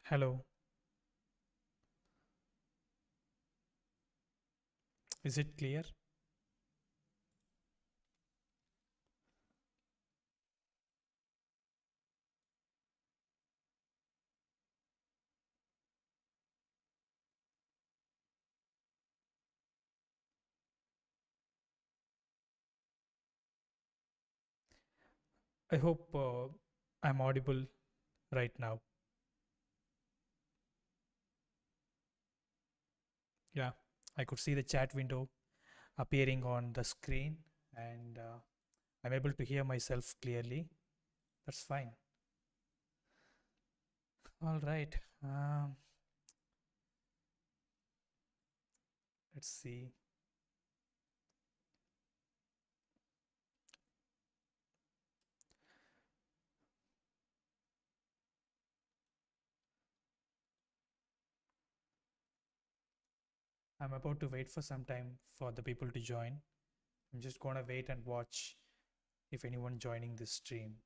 Hello, is it clear? I hope I'm audible right now. Yeah, I could see the chat window appearing on the screen and I'm able to hear myself clearly. That's fine. All right. Um, let's see. I'm about to wait for some time for the people to join. I'm just gonna wait and watch if anyone joining this stream.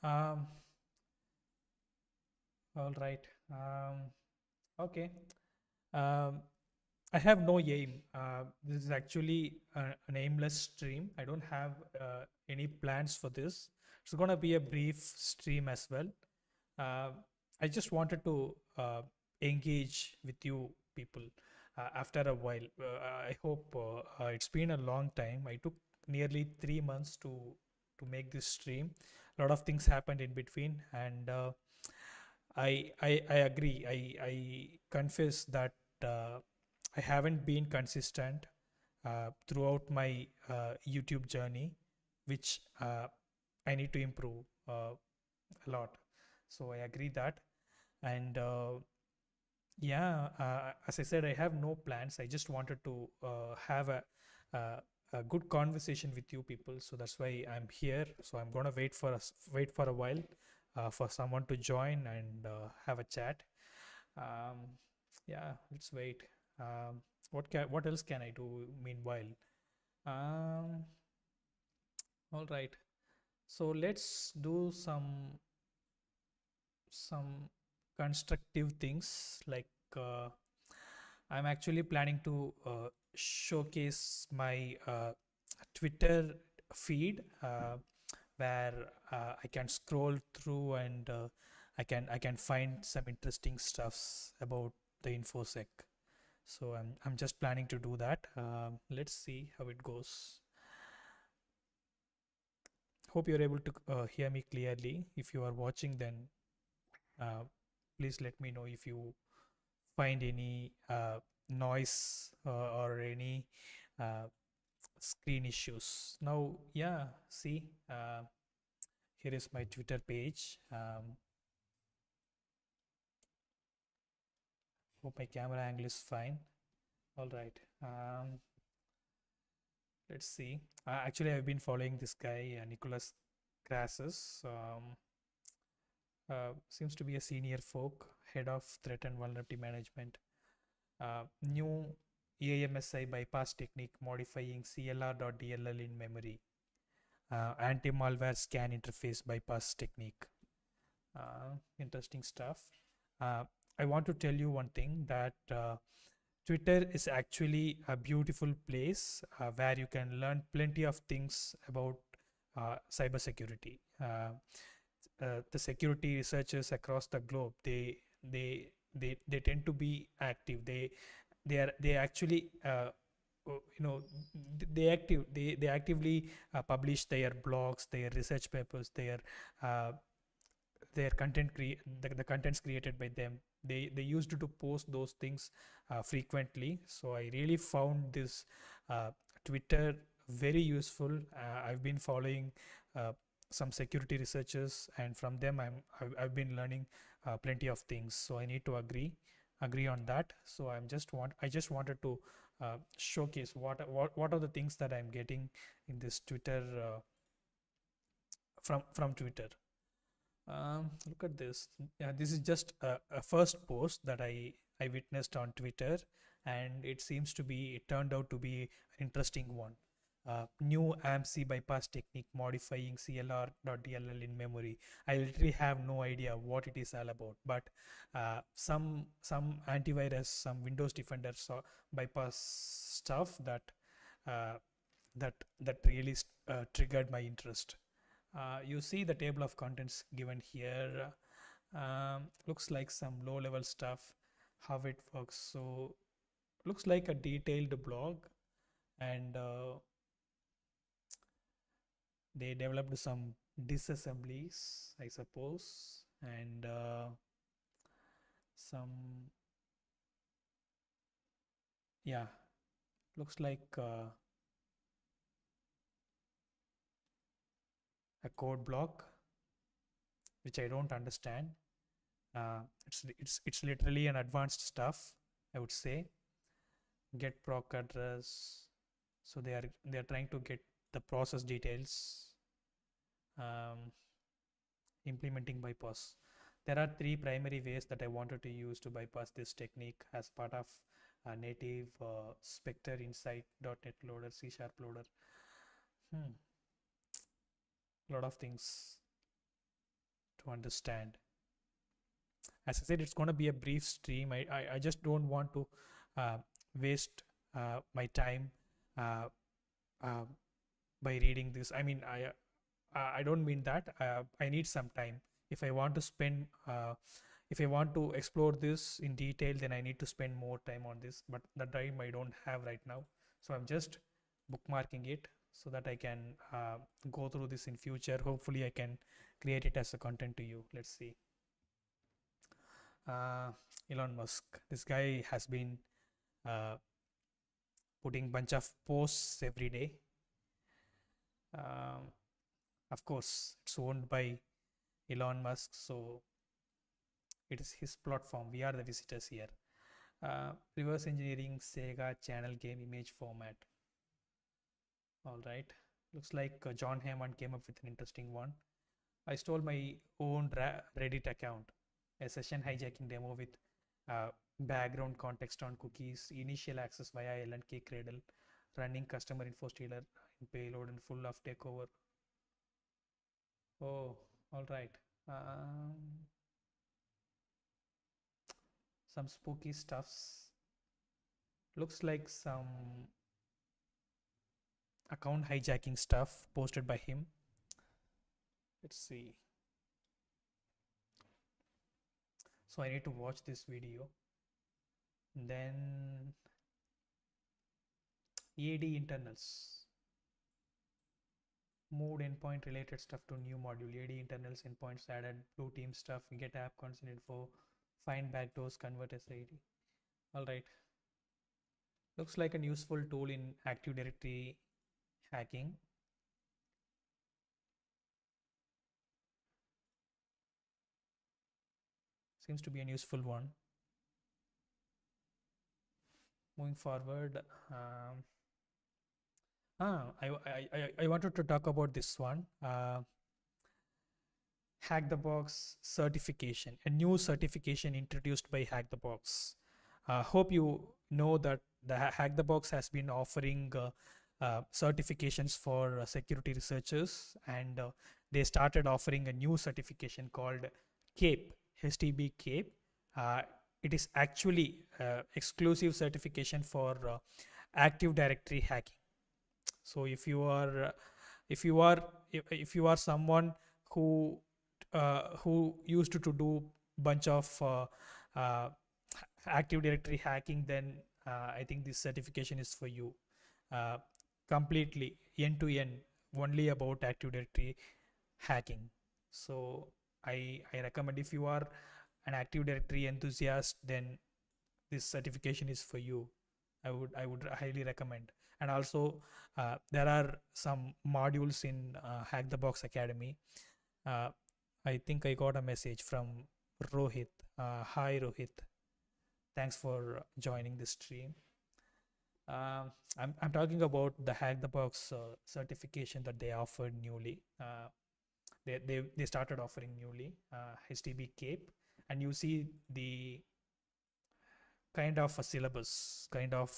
Um, all right. Okay. Um, I have no aim. This is actually an aimless stream. I don't have any plans for this. It's gonna be a brief stream as well. Uh, I just wanted to engage with you people after a while. I hope it's been a long time. I took nearly 3 months to make this stream. A lot of things happened in between, and I agree. I confess that I haven't been consistent throughout my YouTube journey, which I need to improve a lot. So I agree that, and yeah, as I said, I have no plans. I just wanted to have a a good conversation with you people. So that's why I'm here. So I'm gonna wait for a while for someone to join and have a chat. Um, yeah, let's wait. What else can I do meanwhile? Um, all right. So let's do some constructive things like I'm actually planning to showcase my Twitter feed where I can scroll through and I can find some interesting stuffs about the infosec. So I'm just planning to do that. Let's see how it goes. Hope you're able to hear me clearly. If you are watching, then uh, please let me know if you find any noise or any uh, screen issues. Now, yeah, see, here is my Twitter page. Hope my camera angle is fine. All right. Let's see. Actually, I've been following this guy, Nicholas Crassus. Seems to be a senior folk, head of threat and vulnerability management. New AMSI bypass technique modifying CLR.dll in memory. Anti-malware scan interface bypass technique. Interesting stuff. Uh, I want to tell you one thing that Twitter is actually a beautiful place where you can learn plenty of things about cybersecurity. The security researchers across the globe, they tend to be active. They actually you know they actively publish their blogs, their research papers, their uh, their the contents created by them. They used to post those things frequently. So I really found this uh, Twitter very useful. I've been following uh, some security researchers, and from them I've been learning plenty of things. So I need to agree on that. So I just wanted to showcase what are the things that I'm getting in this Twitter from Twitter. Look at this. Yeah, this is just a first post that I witnessed on Twitter, and it turned out to be an interesting one. New AMC bypass technique modifying CLR.dll in memory. I literally have no idea what it is all about, but some antivirus, some Windows Defender bypass stuff uh, that really triggered my interest. You see the table of contents given here. Looks like some low level stuff, how it works. So looks like a detailed blog, and they developed some disassemblies, I suppose, and some, yeah, looks like a code block which I don't understand. It's literally an advanced stuff, I would say. Get proc address. So they are trying to get the process details. um, Implementing bypass. There are three primary ways that I wanted to use to bypass this technique as part of a native Spectre Insight.NET loader, C# loader. A lot of things to understand. As I said, it's going to be a brief stream. I just don't want to uh, waste my time uh, uh, by reading this. I mean, I don't mean that. I need some time. If I want to spend, if I want to explore this in detail, then I need to spend more time on this. But the time I don't have right now, so I'm just bookmarking it so that I can go through this in future. Hopefully, I can create it as a content to you. Let's see. uh, Elon Musk. This guy has been uh, putting bunch of posts every day. Um, of course, it's owned by Elon Musk, so it is his platform. We are the visitors here. Reverse engineering Sega channel game image format. All right. Looks like John Hammond came up with an interesting one. I stole my own Reddit account. A session hijacking demo with background context on cookies, initial access via LNK Cradle, running customer info stealer in payload, and full of takeover. Oh, all right. Some spooky stuffs. Looks like some account hijacking stuff posted by him. Let's see. So I need to watch this video. Then EAD internals. Moved endpoint related stuff to new module. EAD internals endpoints added. Blue team stuff. Get app constant info. Find backdoors. Convert SID. All right. Looks like a useful tool in Active Directory hacking. Seems to be a useful one. Moving forward, I wanted to talk about this one. Hack the Box certification, a new certification introduced by Hack the Box. Hope you know that the Hack the Box has been offering certifications for security researchers, and they started offering a new certification called CAPE, HTB CAPE. It is actually exclusive certification for Active Directory hacking. So if you are if you are someone who used to do bunch of Active Directory hacking, then I think this certification is for you. Completely end to end, only about Active Directory hacking. So I recommend, if you are an Active Directory enthusiast, then this certification is for you. I would highly recommend. And also, there are some modules in Hack the Box Academy. uh, I think I got a message from Rohit. Hi Rohit, thanks for joining the stream. I'm talking about the Hack the Box certification that they offered newly. They started offering newly, HTB Cape, and you see the kind of a syllabus, kind of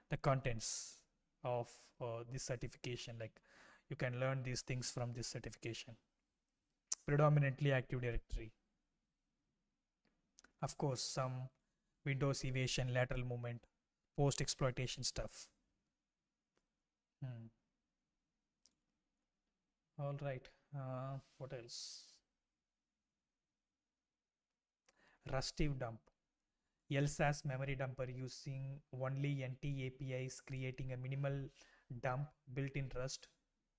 the contents of this certification. Like, you can learn these things from this certification. Predominantly Active Directory, of course, some Windows evasion, lateral movement, post exploitation stuff. Hmm. All right. What else? Rustive dump. LSAS memory dumper using only NT APIs, creating a minimal dump built in Rust.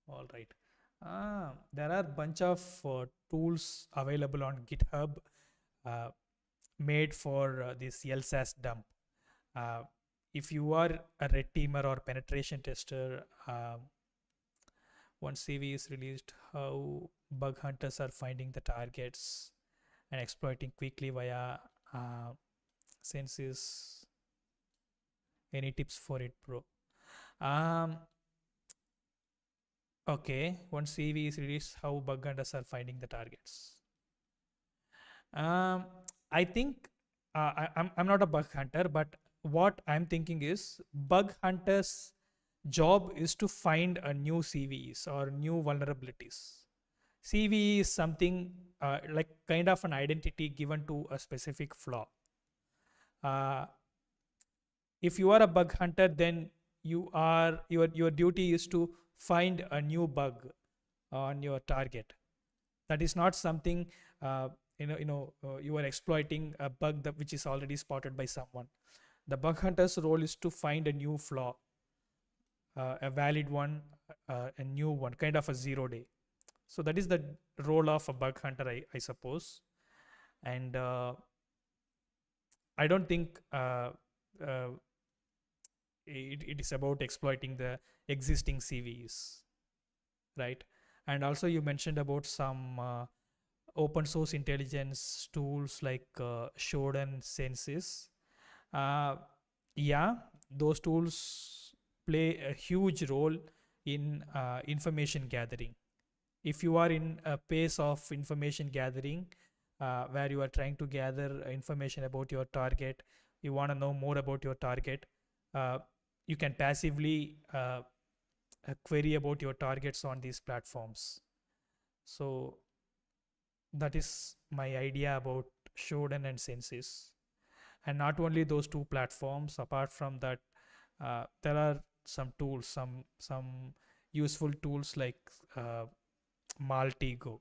All right. There are bunch of tools available on GitHub uh, made for this LSAS dump. Uh, if you are a red teamer or penetration tester, once CV is released, how bug hunters are finding the targets and exploiting quickly via Senses. Any tips for it, bro? Um, okay. Once CV is released, how bug hunters are finding the targets? Um, I think I'm not a bug hunter, but what I'm thinking is bug hunters' job is to find a new CVEs or new vulnerabilities. CVE is something like kind of an identity given to a specific flaw. Uh, if you are a bug hunter, then your duty is to find a new bug on your target. That is not something uh, you are exploiting a bug which is already spotted by someone. The bug hunter's role is to find a new flaw, a valid one, a new one, kind of a 0 day. So that is the role of a bug hunter, I suppose. And I don't think uh, it is about exploiting the existing CVEs, right? And also you mentioned about some open source intelligence tools like Shodan Senses. Uh, yeah, those tools play a huge role in information gathering. If you are in a pace of information gathering, where you are trying to gather information about your target, you want to know more about your target, uh, you can passively query about your targets on these platforms. So that is my idea about Shodan and Senses. And not only those two platforms, apart from that, there are some tools, some useful tools like Maltigo.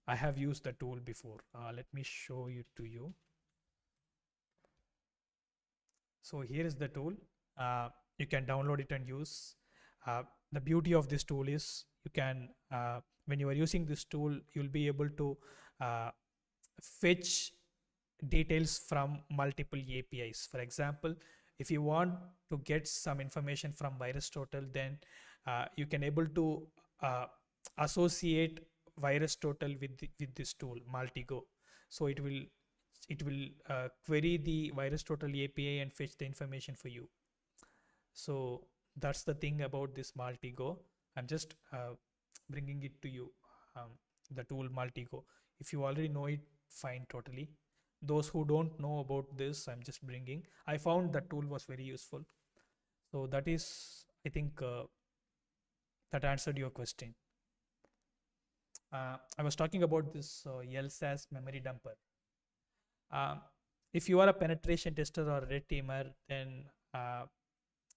I have used the tool before. Let me show it to you. So here is the tool. You can download it and use. The beauty of this tool is you can, when you are using this tool, you'll be able to fetch details from multiple APIs. For example, if you want to get some information from VirusTotal, then you can able to associate VirusTotal with this tool Maltigo. So it will query the VirusTotal API and fetch the information for you. So that's the thing about this Maltigo. I'm just bringing it to you, the tool Maltigo. If you already know it, fine, totally. Those who don't know about this, I'm just bringing. I found that tool was very useful. So that is, I think, that answered your question. I was talking about this LSAS memory dumper. Um, if you are a penetration tester or a red teamer, then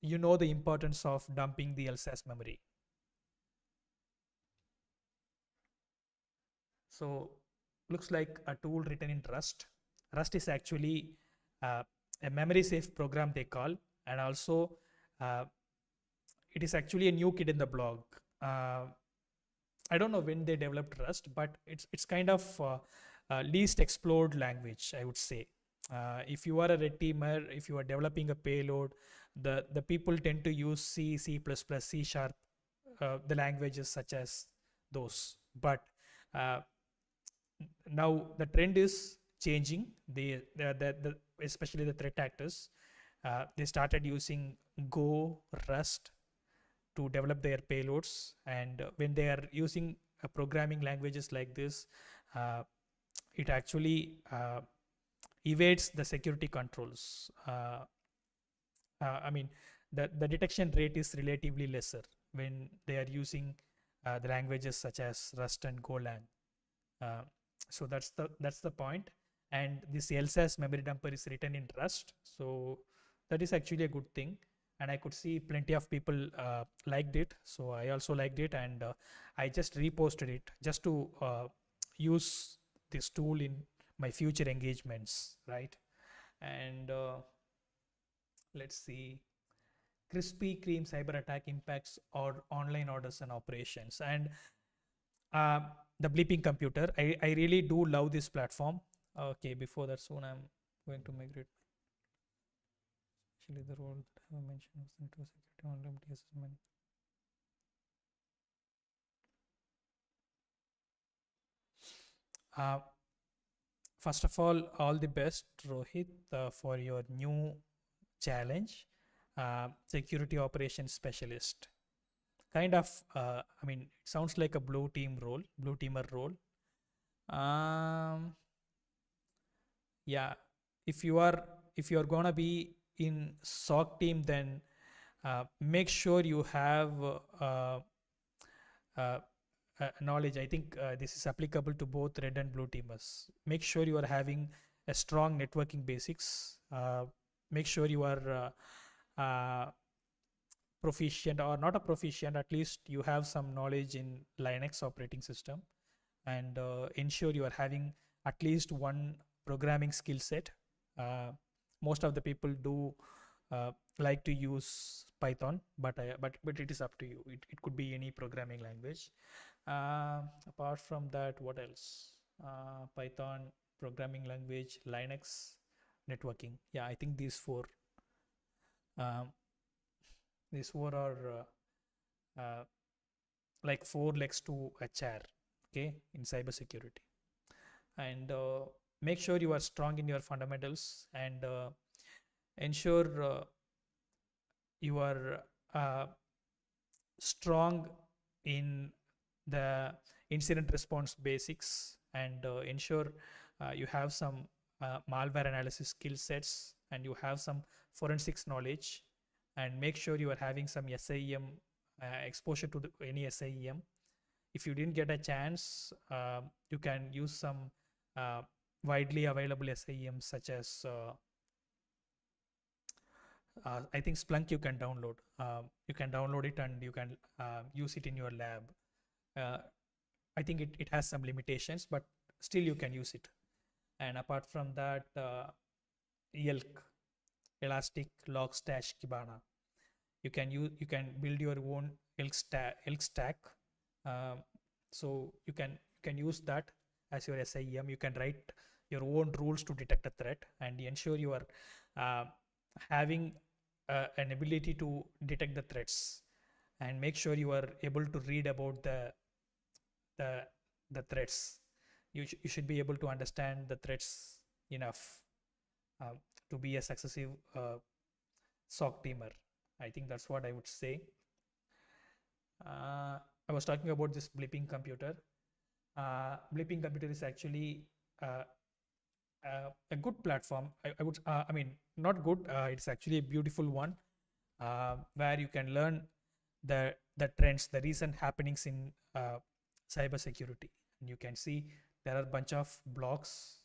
you know the importance of dumping the LSAS memory. So looks like a tool written in Rust. Rust is actually uh, a memory safe program they call, and also uh, it is actually a new kid in the block. I don't know when they developed Rust, but it's kind of least explored language, I would say. If you are a red teamer, if you are developing a payload, the people tend to use C, C++, C sharp, the languages such as those. But uh, now the trend is changing. The especially the threat actors, they started using Go, Rust to develop their payloads, and when they are using programming languages like this, uh, it actually evades the security controls. I mean, the detection rate is relatively lesser when they are using the languages such as Rust and Golang. Uh, so that's the point. And this LSAS memory dumper is written in Rust, so that is actually a good thing. And I could see plenty of people liked it, so I also liked it, and I just reposted it just to use this tool in my future engagements, right? And let's see, Krispy Kreme cyber attack impacts or online orders and operations. And uh, the bleeping computer, I really do love this platform. Okay, before that, soon I'm going to migrate. Actually, the role that I have mentioned was network security online assessment. Uh, First of all the best, Rohit, for your new challenge, security operations specialist. Kind of, I mean, it sounds like a blue teamer role. Um, yeah, if you are if you are gonna be in SOC team, then make sure you have uh, knowledge. I think this is applicable to both red and blue teamers. Make sure you are having a strong networking basics. Make sure you are proficient, or not a proficient, at least you have some knowledge in Linux operating system, and ensure you are having at least one programming skill set. Uh, Most of the people do like to use Python, but it is up to you. It could be any programming language. Apart from that, what else? Python, programming language, Linux, networking. Yeah, I think um, these four are like four legs to a chair. Okay, in cybersecurity, and make sure you are strong in your fundamentals, and ensure you are strong in the incident response basics, and ensure you have some malware analysis skill sets, and you have some forensics knowledge, and make sure you are having some SIEM exposure to any SIEM. If you didn't get a chance, you can use some uh, widely available SIEMs such as I think Splunk you can download. You can download it, and you can use it in your lab. Uh, I think it has some limitations, but still you can use it. And apart from that, ELK, Elastic Log Stash Kibana. You can build your own ELK stack. Um, so you can use that as your SIEM. You can write your own rules to detect a threat, and ensure you are uh, having an ability to detect the threats, and make sure you are able to read about the the threats. You should be able to understand the threats enough uh, to be a successive SOC teamer. I think that's what I would say. I was talking about this bleeping computer. Bleeping computer is actually uh, a good platform. I mean, not good. It's actually a beautiful one, where you can learn the trends, the recent happenings in cybersecurity. And you can see there are a bunch of blogs.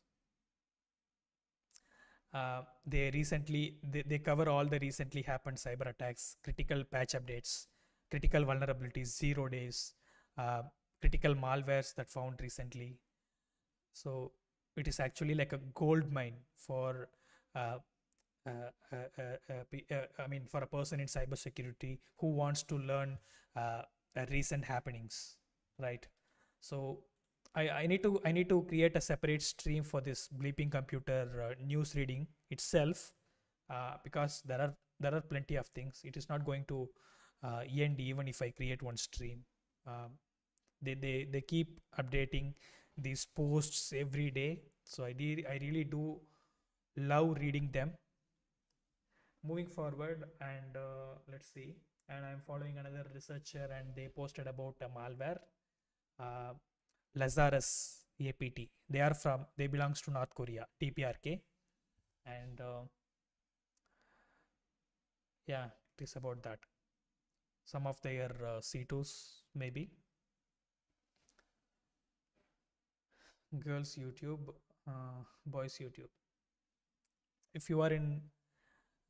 They cover all the recently happened cyber attacks, critical patch updates, critical vulnerabilities, 0 days, uh, critical malwares that found recently. So it is actually like a gold mine for uh, I mean, for a person in cybersecurity who wants to learn recent happenings. right? So I need to create a separate stream for this bleeping computer news reading itself, because there are plenty of things. It is not going to end even if I create one stream. Um, they keep updating these posts every day, so I really do love reading them. Moving forward, and let's see, and I'm following another researcher, and they posted about a malware, uh, Lazarus APT. They belongs to North Korea, TPRK, and yeah, it is about that. Some of their C2s maybe. Girls YouTube, boys YouTube. If you are in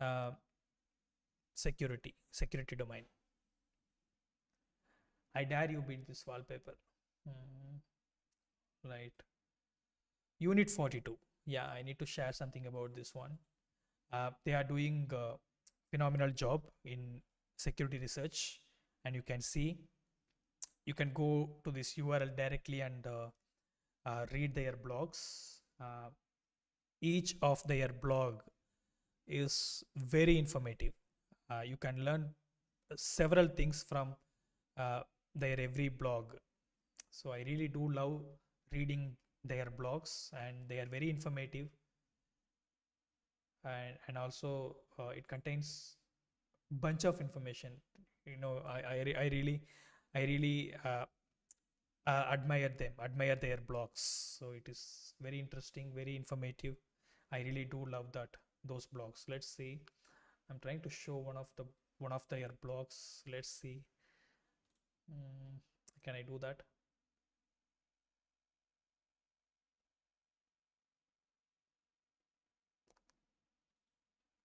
uh, security domain, I dare you beat this wallpaper. Mm, right. Unit 42. Yeah, I need to share something about this one. They are doing a phenomenal job in security research, and you can see, you can go to this URL directly and read their blogs. Each of their blog is very informative. You can learn several things from uh, their every blog. So I really do love reading their blogs, and they are very informative, and also it contains bunch of information. I really admire their blogs. So it is very interesting, very informative. I really do love those blogs. Let's see, I'm trying to show one of their blogs. Let's see. mm, can I do that?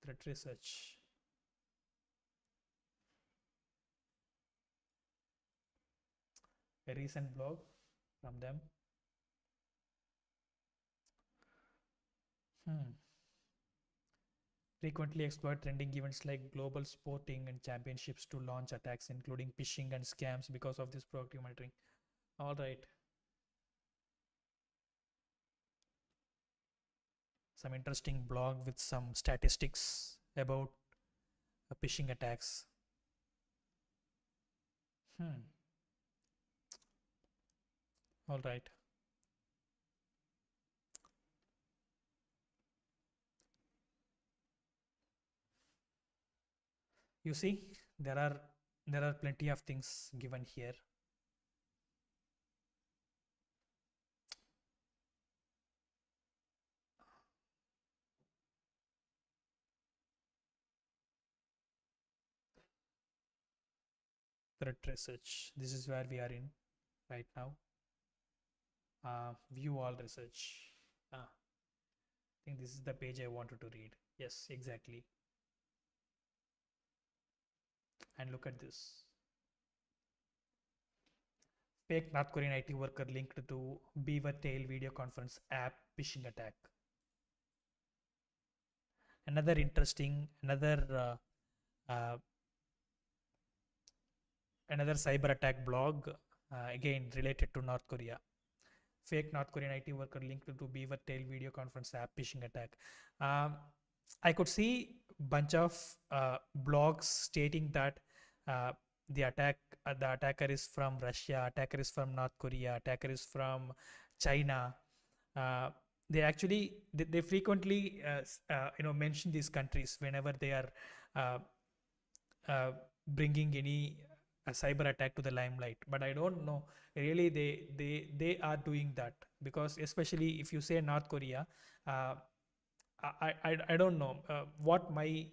Threat research. A recent blog from them. Hmm. Frequently exploit trending events like global sporting and championships to launch attacks, including phishing and scams because of this proactive monitoring. All right, some interesting blog with some statistics about phishing attacks. Hmm. All right. You see, there are there are plenty of things given here. Threat research. This is where we are in right now. View all research. I think this is the page I wanted to read. Yes, exactly. And look at this. Fake North Korean IT worker linked to Beaver Tail video conference app phishing attack. Another interesting, another cyber attack blog, again related to North Korea. Fake North Korean IT worker linked to Beaver Tail video conference app phishing attack. Um, I could see bunch of blogs stating that uh, the attacker is from Russia, attacker is from North Korea, attacker is from China. Uh, they frequently mention these countries whenever they are uh, uh, bringing any cyber attack to the limelight. But I don't know, really they are doing that, because especially if you say North Korea, uh, I don't know uh, what my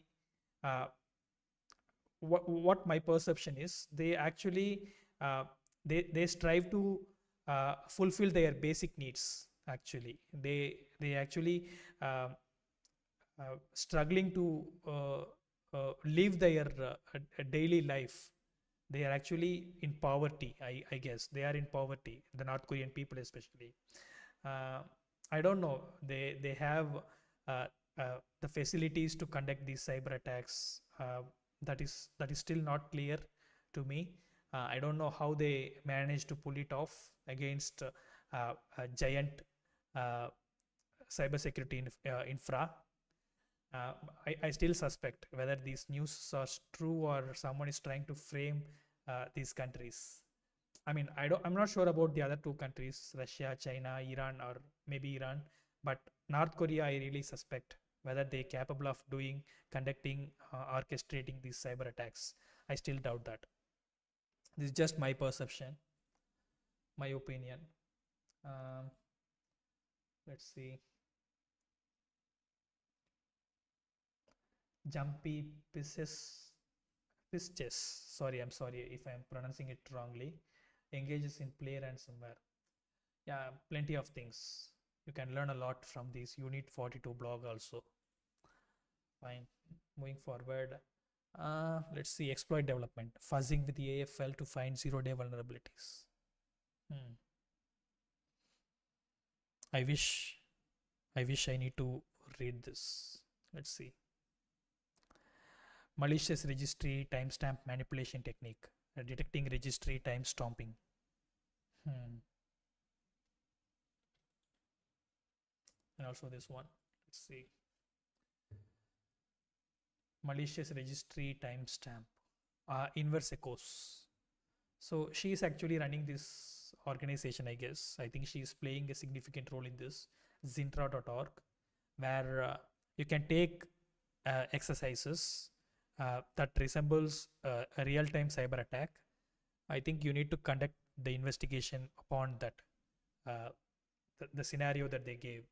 perception is. They actually they strive to fulfill their basic needs. Actually, they actually uh, struggling to live their daily life. They are actually in poverty. I guess they are in poverty, the North Korean people especially. uh, I don't know, they have uh, the facilities to conduct these cyber attacks. That is still not clear to me. I don't know how they managed to pull it off against a giant uh, cybersecurity infra. uh, I still suspect whether these news are true or someone is trying to frame these countries. I mean, I'm not sure about the other two countries, Russia, China, Iran, or maybe Iran, but North Korea, I really suspect whether they're capable of conducting, orchestrating these cyber attacks. I still doubt that. This is just my perception, my opinion. Um, let's see. Jumpy Pisces, Pisces. Sorry, I'm sorry if I'm pronouncing it wrongly. Engages in play ransomware. Yeah, plenty of things. You can learn a lot from this Unit 42 blog also. Fine. Moving forward. Let's see. Exploit development. Fuzzing with the AFL to find zero-day vulnerabilities. Hmm. I wish. I wish I need to read this. Let's see. Malicious registry timestamp manipulation technique. Detecting registry time stomping. Hmm. And also this one. Let's see. Malicious registry timestamp. Inverse echoes. So she is actually running this organization, I guess. I think she is playing a significant role in this, zintra.org, where you can take exercises that resembles a real-time cyber attack. I think you need to conduct the investigation upon that, uh, the scenario that they gave.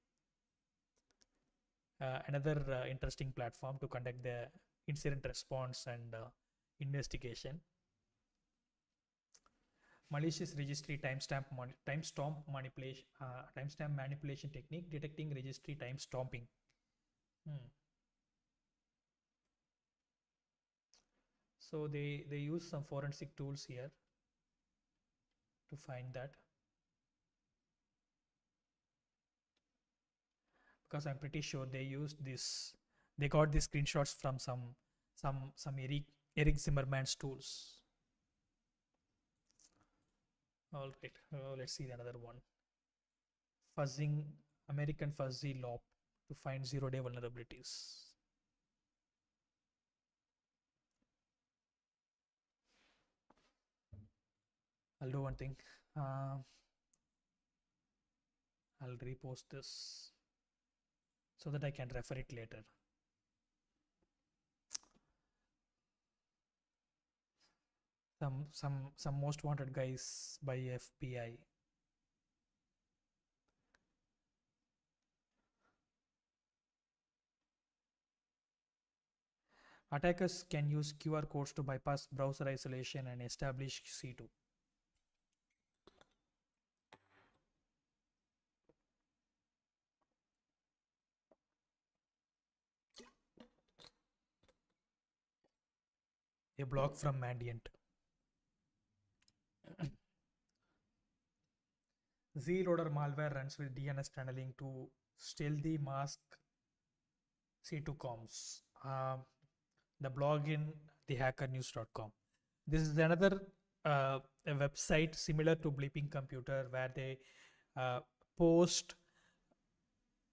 Another interesting platform to conduct the incident response and investigation. Malicious registry timestamp manipulation technique, detecting registry time stomping. Hmm. So they use some forensic tools here to find that, because I'm pretty sure they used this. They got these screenshots from some Eric Zimmerman's tools. All right, let's see another one. Fuzzing, American Fuzzy Loop to find zero-day vulnerabilities. I'll do one thing. I'll repost this so that I can refer it later. Some most wanted guys by FBI. Attackers can use QR codes to bypass browser isolation and establish C2. A block from Mandiant. Z-loader malware runs with DNS tunneling to stealthy mask C2 comms. The blog in thehackernews.com. This is another a website similar to Bleeping Computer where they post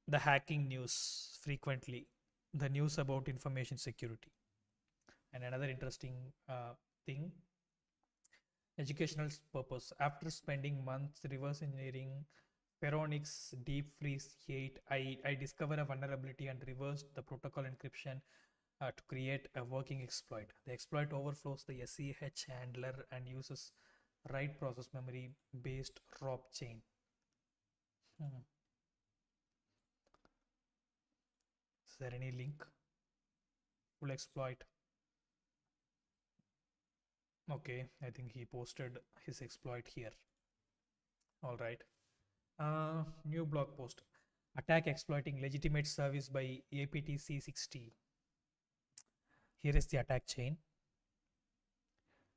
the hacking news frequently, the news about information security. And another interesting thing, educational purpose. After spending months reverse engineering Pheronix deep freeze 8, I discovered a vulnerability and reversed the protocol encryption to create a working exploit. The exploit overflows the SEH handler and uses write process memory based ROP chain. Hmm. Is there any link? Full exploit. Okay, I think he posted his exploit here. All right. New blog post. Attack exploiting legitimate service by APTC60. Here is the attack chain.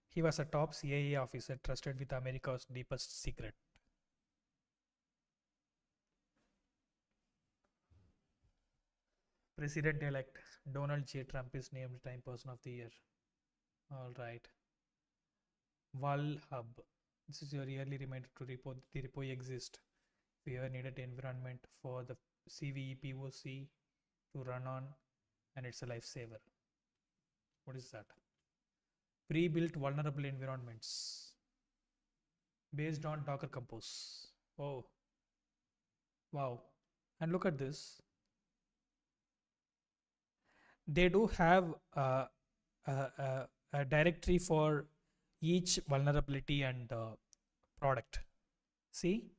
He was a top CIA officer trusted with America's deepest secret. President-elect Donald J. Trump is named Time Person of the Year. All right. Val hub. This is your yearly reminder to repo. The repo exists. If you ever needed environment for the CVE POC to run on, and it's a lifesaver. What is that? Pre-built vulnerable environments based on Docker Compose. Oh, wow. And look at this. They do have a directory for each vulnerability and product. See,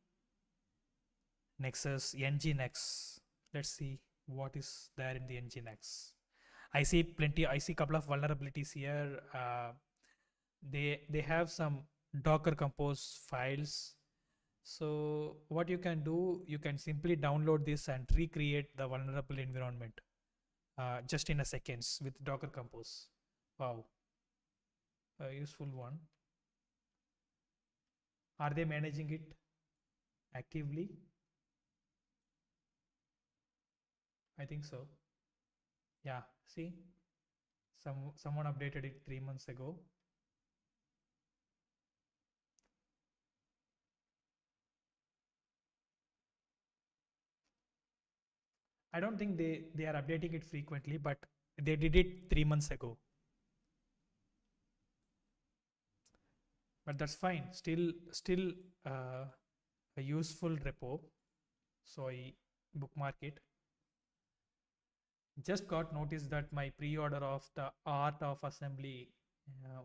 Nexus, Nginx. Let's see what is there in the Nginx. I see plenty. I see a couple of vulnerabilities here. They have some Docker Compose files. So what you can do, you can simply download this and recreate the vulnerable environment just in a seconds with Docker Compose. Wow, a useful one. Are they managing it actively? I think so. Yeah, see, someone updated it 3 months ago. I don't think they are updating it frequently, but they did it 3 months ago. But that's fine. Still a useful repo. So I bookmark it. Just got notice that my pre-order of the Art of Assembly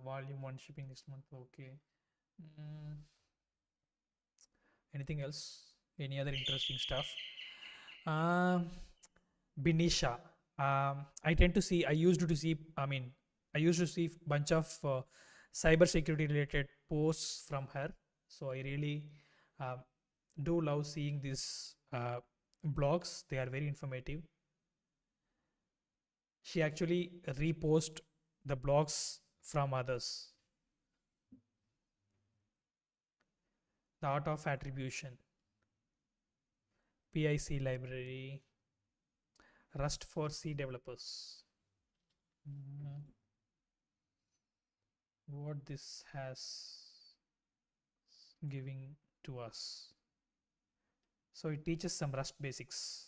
Volume 1 shipping this month. Okay. Anything else? Any other interesting stuff? Binisha. I tend to see. I used to see. I used to see bunch of cyber security related posts from her. So I really um, do love seeing these blogs. They are very informative. She actually repost the blogs from others. The art of attribution, PIC library, Rust for C developers. What this has giving to us. So it teaches some Rust basics.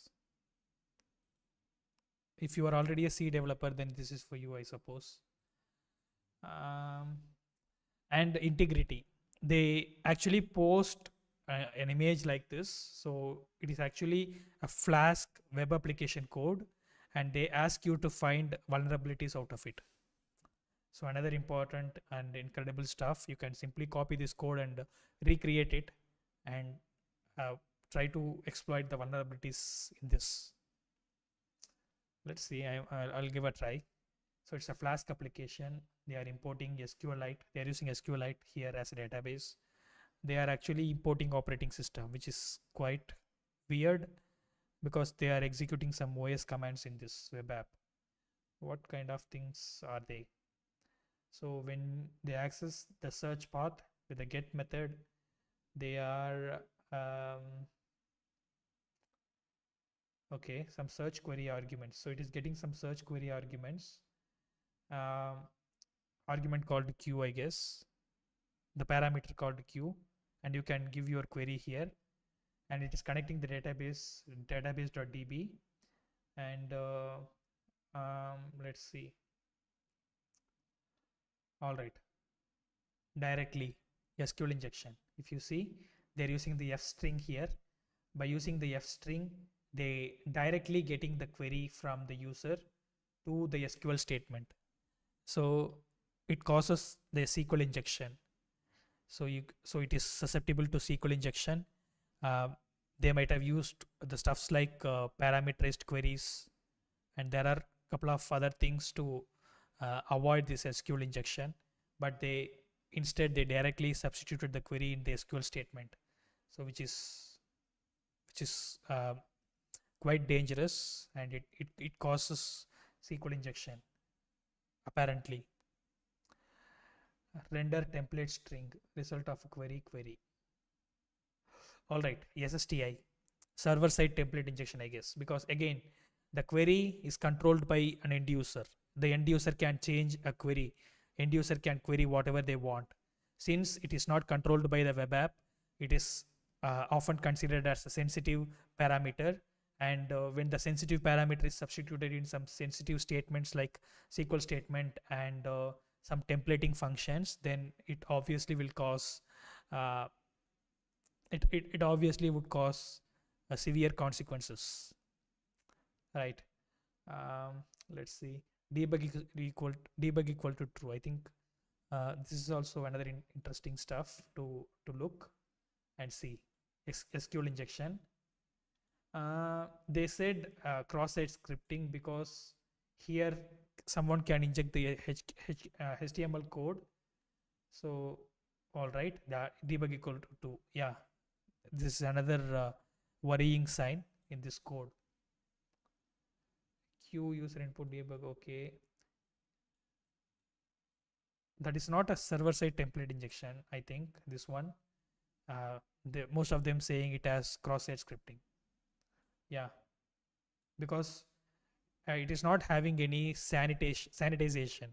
If you are already a C developer, then this is for you, I suppose. And integrity. They actually post an image like this. So it is actually a Flask web application code, and they ask you to find vulnerabilities out of it. So another important and incredible stuff, you can simply copy this code and recreate it and try to exploit the vulnerabilities in this. Let's see, I'll give a try. So it's a Flask application. They are importing SQLite. They are using SQLite here as a database. They are actually importing operating system, which is quite weird because they are executing some OS commands in this web app. What kind of things are they? So when they access the search path with the get method, they are okay, some search query arguments. So it is getting some search query arguments. Argument called Q, I guess. The parameter called Q, and you can give your query here, and it is connecting the database.db, and let's see. All right, directly SQL injection. If you see, they're using the F string here. By using the F string, they directly getting the query from the user to the SQL statement. So it causes the SQL injection. So it is susceptible to SQL injection. They might have used the stuffs like parameterized queries, and there are a couple of other things to avoid this SQL injection, but they directly substituted the query in the SQL statement. So which is quite dangerous, and it causes SQL injection apparently. Render template string, result of a query. All right, SSTI, server side template injection, I guess, because again the query is controlled by an end user. The end user can change a query. End user can query whatever they want. Since it is not controlled by the web app, it is often considered as a sensitive parameter. And when the sensitive parameter is substituted in some sensitive statements like SQL statement and some templating functions, then it obviously will cause uh, it obviously would cause severe consequences, right? um, let's see, debug equal to true. I think this is also another interesting stuff to look and see. SQL injection, they said cross-site scripting because here someone can inject the HTML code. So all right, that debug equal to 2. Yeah, this is another worrying sign in this code. Q user input debug. Okay, that is not a server-side template injection. I think this one, most of them saying it as cross-site scripting. Yeah, because it is not having any sanitization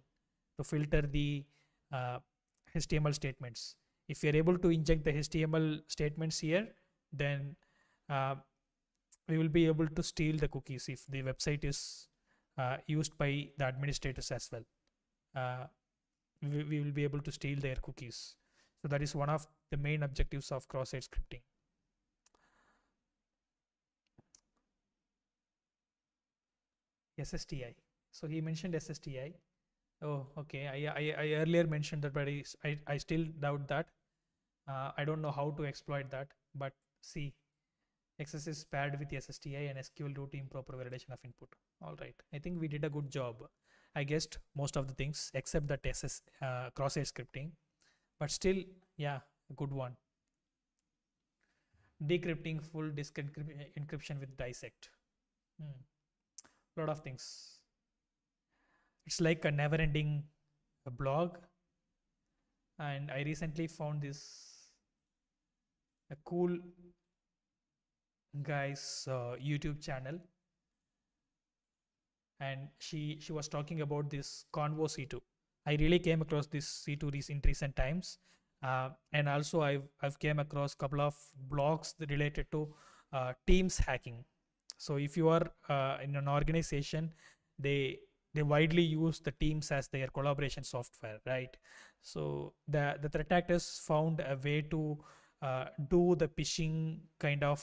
to filter the uh, HTML statements. If you're able to inject the HTML statements here, then uh, we will be able to steal the cookies if the website is used by the administrators as well. Uh, we will be able to steal their cookies. So that is one of the main objectives of cross-site scripting. SSTI. So he mentioned SSTI. Oh, okay. I earlier mentioned that, but I still doubt that. I don't know how to exploit that. But see, XS is paired with SSTI and SQL due to improper validation of input. All right. I think we did a good job. I guessed most of the things except that cross-site scripting. But still, yeah, a good one. Decrypting full disk encryption with dissect. Lot of things. It's like a never-ending blog, and I recently found this a cool guy's YouTube channel, and she was talking about this Convo C2. I really came across this C2 in recent times, and also I've came across a couple of blogs related to Teams hacking. So if you are in an organization, they widely use the Teams as their collaboration software, right? So the threat actors found a way to do the phishing kind of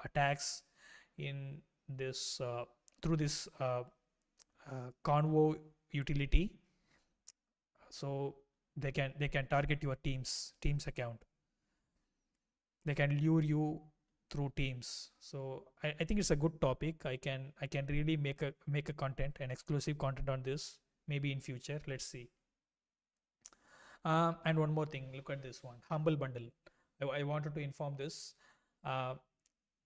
attacks in this through this Convo utility. So they can target your Teams account. They can lure you through Teams. So I think it's a good topic. I can really make a content, an exclusive content on this, maybe in future. Let's see. And one more thing, look at this one, Humble Bundle. I wanted to inform this. Uh,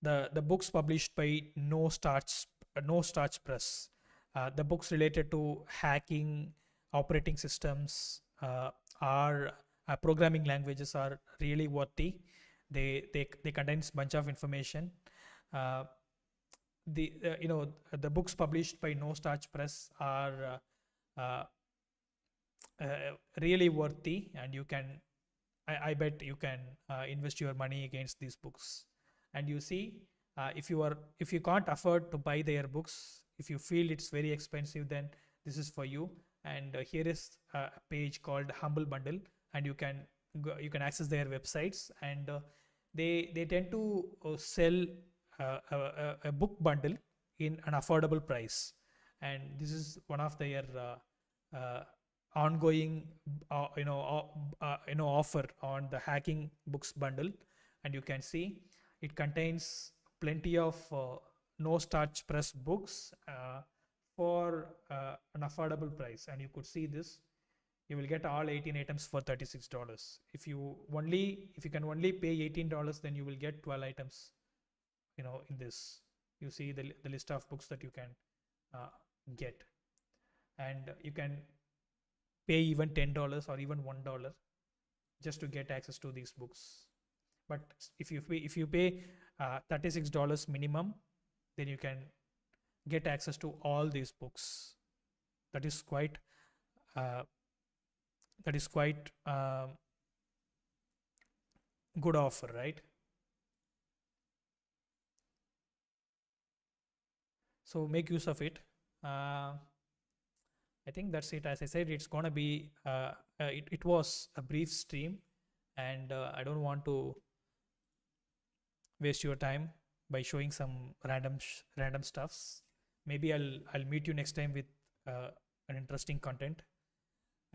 the books published by No Starch Press. The books related to hacking, operating systems, are programming languages are really worthy. They contains bunch of information. Uh, the books published by No Starch Press are really worthy, and you can I bet you can invest your money against these books. And you see, if you can't afford to buy their books, if you feel it's very expensive, then this is for you. And here is a page called Humble Bundle, and you can access their websites, and they tend to sell a book bundle in an affordable price. And this is one of their ongoing offer on the hacking books bundle. And you can see it contains plenty of No Starch Press books for an affordable price. And you could see this, you will get all 18 items for $36. If you can only pay $18, then you will get 12 items in this. You see the list of books that you can get, and you can pay even $10 or even $1 just to get access to these books. But if you pay $36 minimum, then you can get access to all these books. That is quite good offer, right? So make use of it. uh, I think that's it. As I said, it's gonna be it was a brief stream, and I don't want to waste your time by showing some random stuffs. Maybe I'll meet you next time with uh, an interesting content.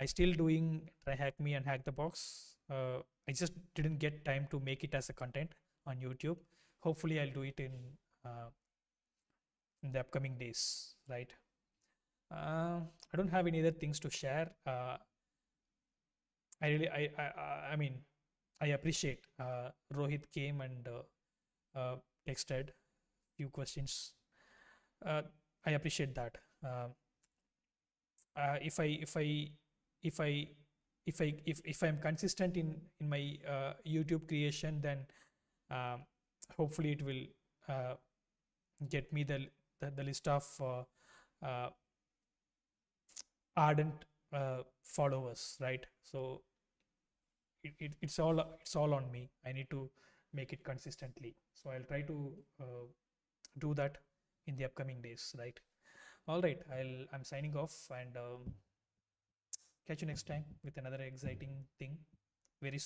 I still doing try hack me and hack the box. I just didn't get time to make it as a content on YouTube. Hopefully, I'll do it uh, in the upcoming days. Right. I don't have any other things to share. I really I mean I appreciate Rohit came and texted few questions. Uh, I appreciate that. If I if I if I if I'm consistent in my YouTube creation, then um, hopefully it will uh, get me the list of uh, ardent followers, right? So it's all on me. I need to make it consistently. So I'll try to do that in the upcoming days, right? All right, I'm signing off, and catch you next time with another exciting thing.